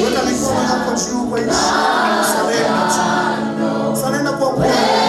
Weka mikono yako juu kwa ishara. Salenda kwa Bwana.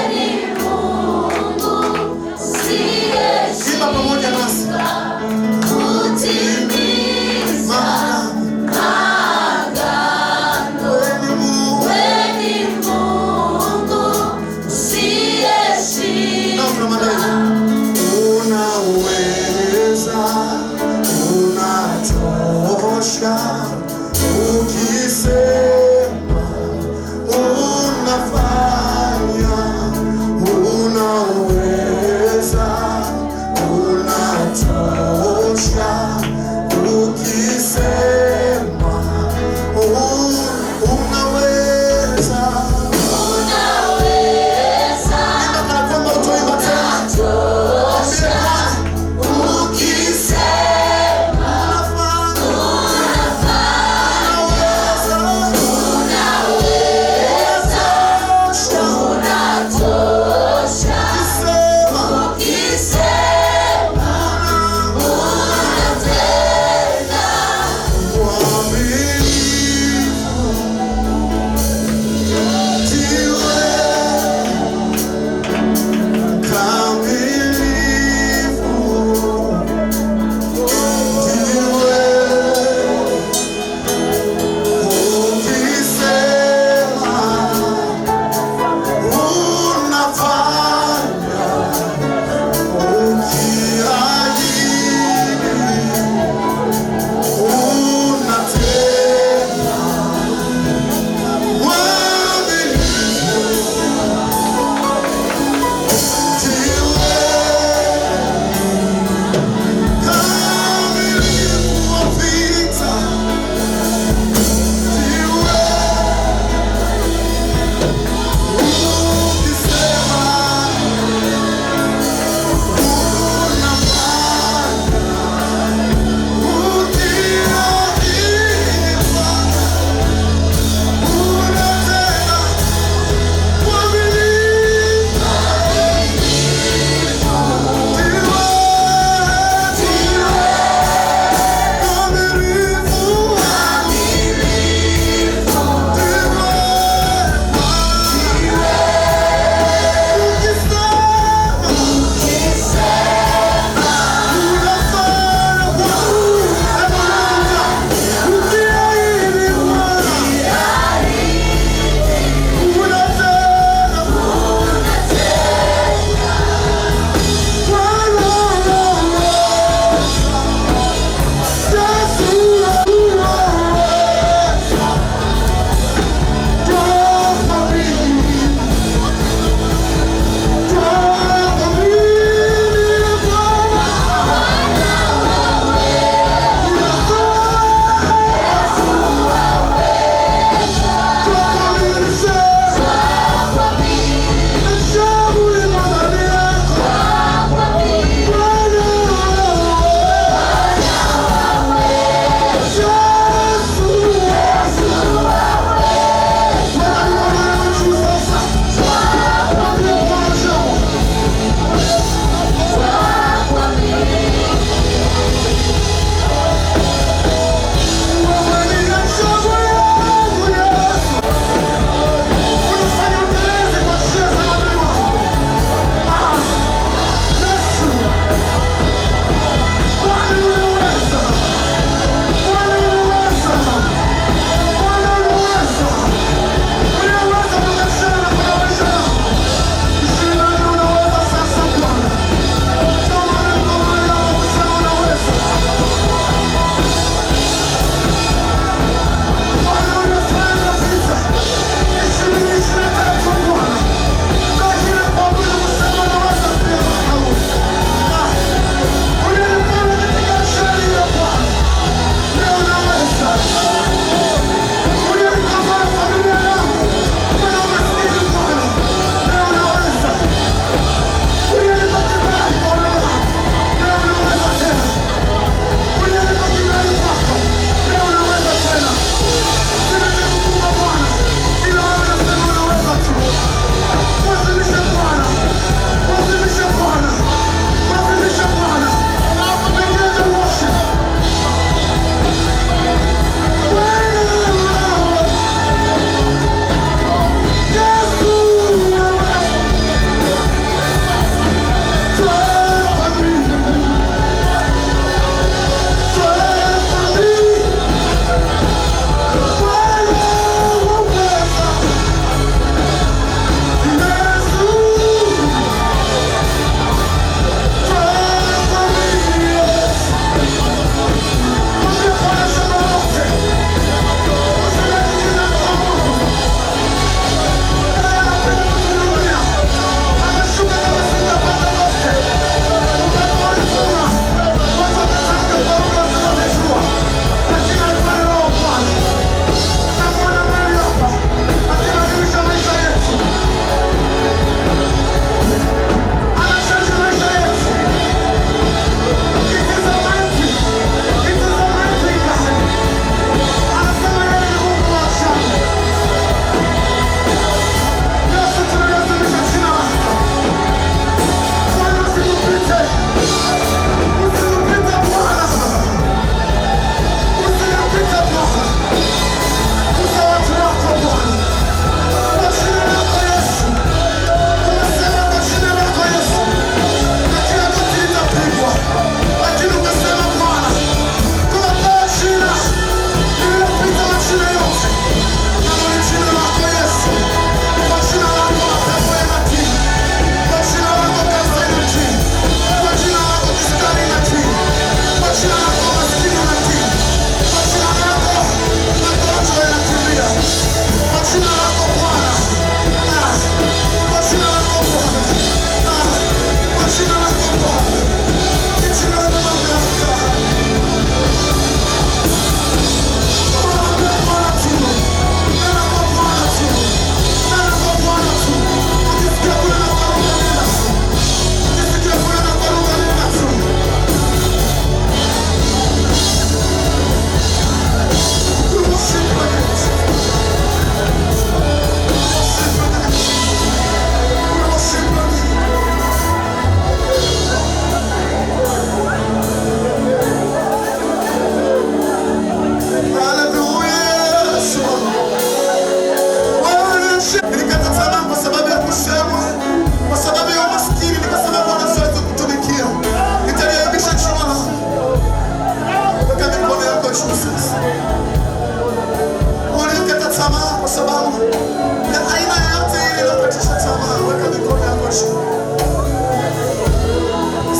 tamaa, weka mikono yako juu.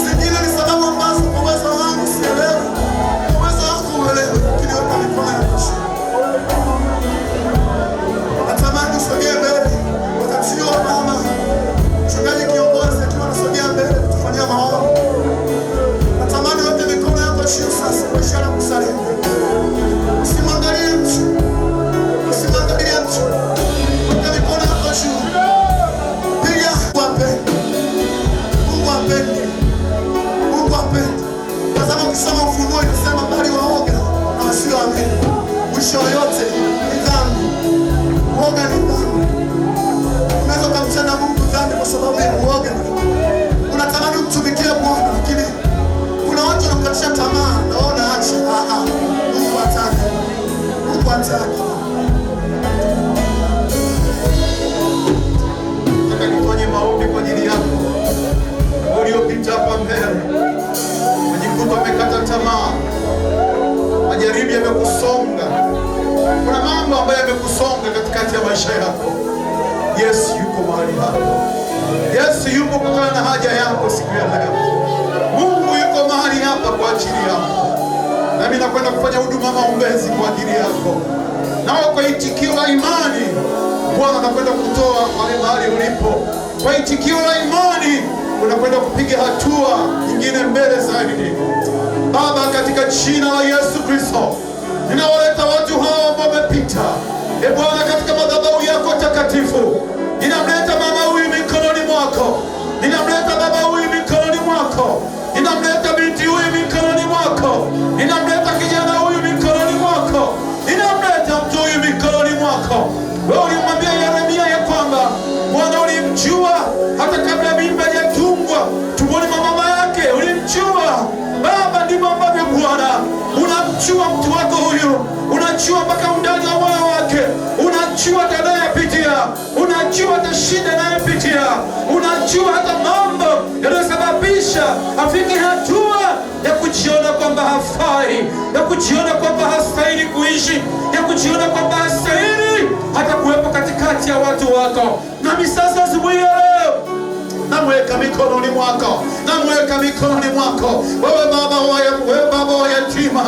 Zingine ni sababu ambazo kwa uwezo wangu sielewi, kwa uwezo wako uelewe, lakini weka mikono yako juu. Natamani usogee mbele, wakati huo mama mchungaji kiongozi akiwa anasogea mbele kutufanyia maombi. Natamani weke mikono yako juu sasa kwa ishara ya kusalimu. Usimwangalie mtu, usimwangalie mtu, weka mikono yako juu. Piga wapende, Mungu apende, Mungu apende. Kwa sababu ukisoma Ufunuo inasema bali waoga na wasioamini mwisho yote ni dhambi. Uoga ni dhambi. Unaweza kumtenda Mungu dhambi kwa sababu ya uoga. Unatamani kumtumikia Bwana lakini kuna watu wanakatisha tamaa, naona acha. Mungu hataki. Mungu hataki. Nataka nifanye maombi kwa ajili yako. Uliopita hapa mbele, unajikuta umekata tamaa. Majaribu yamekusonga. Kuna mambo ambayo yamekusonga katikati ya maisha yako. Yesu yuko mahali hapo. Yesu yupo kutana na haja yako siku ya leo. Mungu yuko mahali hapa kwa ajili yako. Nami nakwenda kufanya huduma maombezi kwa ajili yako. Nao kwa itikio la imani, Bwana anakwenda kutoa pale mahali ulipo. Kwa itikio la imani, unakwenda kupiga hatua nyingine mbele zaidi. Baba, katika jina la Yesu Kristo, ninawaleta watu hawa ambao wamepita. Bwana, katika madhabahu yako takatifu, ninamleta mama huyu mikononi mwako. Ninamleta baba huyu mikononi mwako. Ninamleta binti huyu mikononi mwako. Ninamleta kijana huyu mikononi mwako. Ninamleta mtu huyu mikononi mwako. Wewe ulimwambia Yeremia ya kwamba Bwana ulimjua hata kabla mimba haijatungwa tumboni mwa mama yake, ulimjua. Baba, ndivyo ambavyo Bwana unamjua mtu wako huyu. Unajua mpaka undani wa moyo wake. Unajua atakayopitia. Unajua hata shida anayopitia. Unajua hata mambo yanayosababisha afike hatua ya kujiona kwamba hafai, ya kujiona kwamba hastahili kuishi, ya kujiona kwamba hastahili hata kuwepo katikati ya watu wako. Nami sasa asubuhi ya leo namweka mikononi mwako. Namweka mikononi mwako. Wewe baba wa yatima,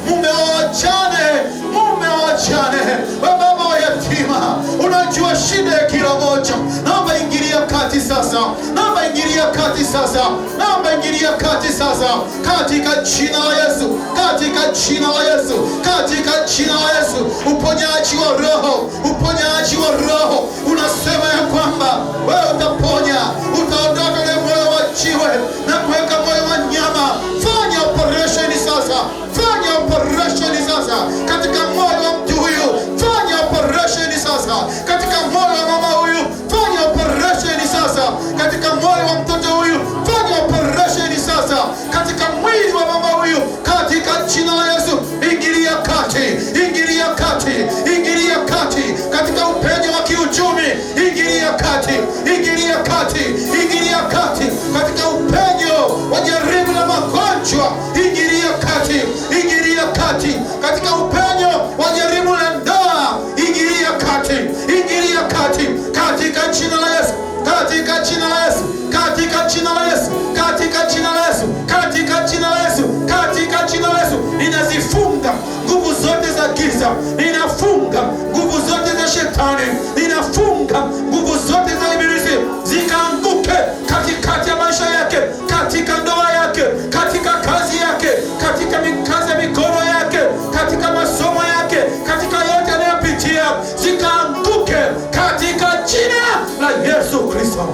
mume wa wajane, mume wa wajane, wewe baba wa yatima, unajua shida ya kila moja. Naomba ingilia kati sasa. Naomba ingilia kati sasa. Naomba ingilia kati sasa. Katika jina la Yesu. Katika jina la Yesu. Katika jina la Yesu. Uponyaji wa roho. Uponyaji wa roho. Unasema ya kwamba wewe utaponya. Utaondoka ile moyo wa jiwe na kuweka moyo wa nyama. Fanya operation sasa. Fanya operation sasa katika moyo wa mtu huyu. Fanya operation sasa katika moyo wa mama huyu. Fanya operation sasa katika moyo wa mtoto huyu. Fanya operation sasa katika mwili wa mama huyu, katika jina la Yesu. Ingilia kati, ingilia kati, ingilia kati katika upenyo wa kiuchumi. Ingilia kati, ingilia kati, ingilia kati katika upenyo wa jaribu na magonjwa. Ingilia kati, ingilia kati katika upenyo wa jaribu la ndoa. Ingilia kati, ingilia kati katika jina la Yesu. Katika jina la Yesu. Katika jina la Yesu. Katika jina la Yesu. Katika jina la Yesu. Katika jina la Yesu. Ninazifunga nguvu zote za giza. Ninafunga nguvu zote za shetani. Ninafunga nguvu zote za ibilisi. Zikaanguke katikati ya maisha yake, katika ndoa yake, katika kazi yake, katika kazi ya mikono yake, katika masomo yake, katika yote anayopitia. Zikaanguke katika jina la Yesu Kristo.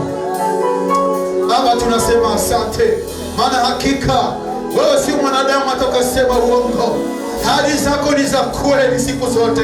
Baba, tunasema asante, maana hakika wewe si mwanadamu hata ukasema uongo. Hadi zako ni za kweli siku zote.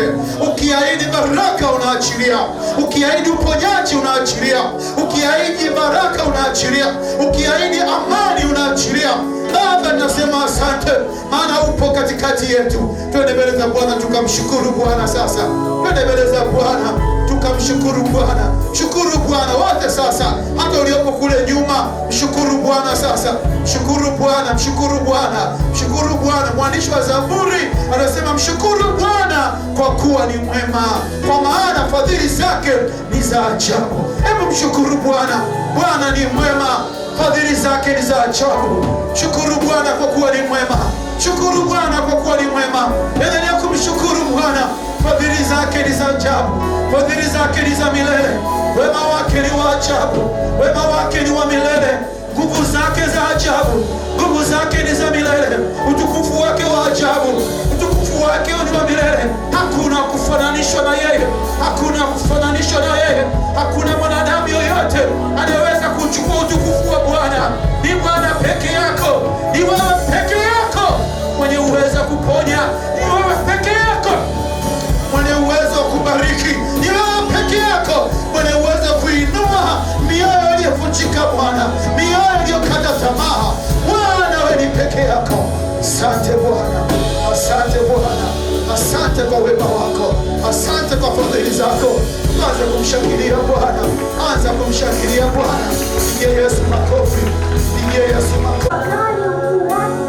Ukiahidi baraka unaachilia. Ukiahidi uponyaji unaachilia. Ukiahidi baraka unaachilia. Ukiahidi amani unaachilia. Baba, nasema asante, maana upo katikati yetu. Twende mbele za Bwana tukamshukuru Bwana sasa. Twende mbele za Bwana tukamshukuru Bwana. Shukuru Bwana wote sasa, hata uliopo kule nyuma, mshukuru Bwana sasa. Mshukuru Bwana, mshukuru Bwana, mshukuru Bwana. Mwandishi wa Zaburi anasema mshukuru Bwana kwa kuwa ni mwema, kwa maana fadhili zake ni za ajabu. Hebu mshukuru Bwana. Bwana ni mwema, fadhili zake ni za ajabu. Shukuru Bwana kwa kuwa ni mwema. Shukuru Bwana kwa kuwa ni mwema. Endelea kumshukuru Bwana. Fadhili zake ni za ajabu. Fadhili zake ni za milele. Wema wake ni wa ajabu. Wema wake ni wa milele. Nguvu zake za ajabu. Nguvu zake ni za milele. Utukufu wake wa ajabu. Utukufu wake ni wa milele. Hakuna kufananishwa na yeye. Hakuna kufananishwa na yeye. Hakuna mwanadamu yoyote anayeweza kuchukua utukufu wa Bwana. Ni Bwana peke yako. Ni wewe peke yako mwenye uwezo kuponya. Ni wewe peke yako mwenye uwezo wa kubariki. Ni wewe peke yako mwenye uwezo kuinua mioyo iliyovunjika Bwana, mioyo iliyokata tamaa. Bwana wewe ni peke yako. Asante Bwana, asante Bwana, asante kwa wema wako, asante kwa fadhili zako. Anza kumshangilia Bwana, anza kumshangilia Bwana. Pigie Yesu makofi, pigie Yesu makofi.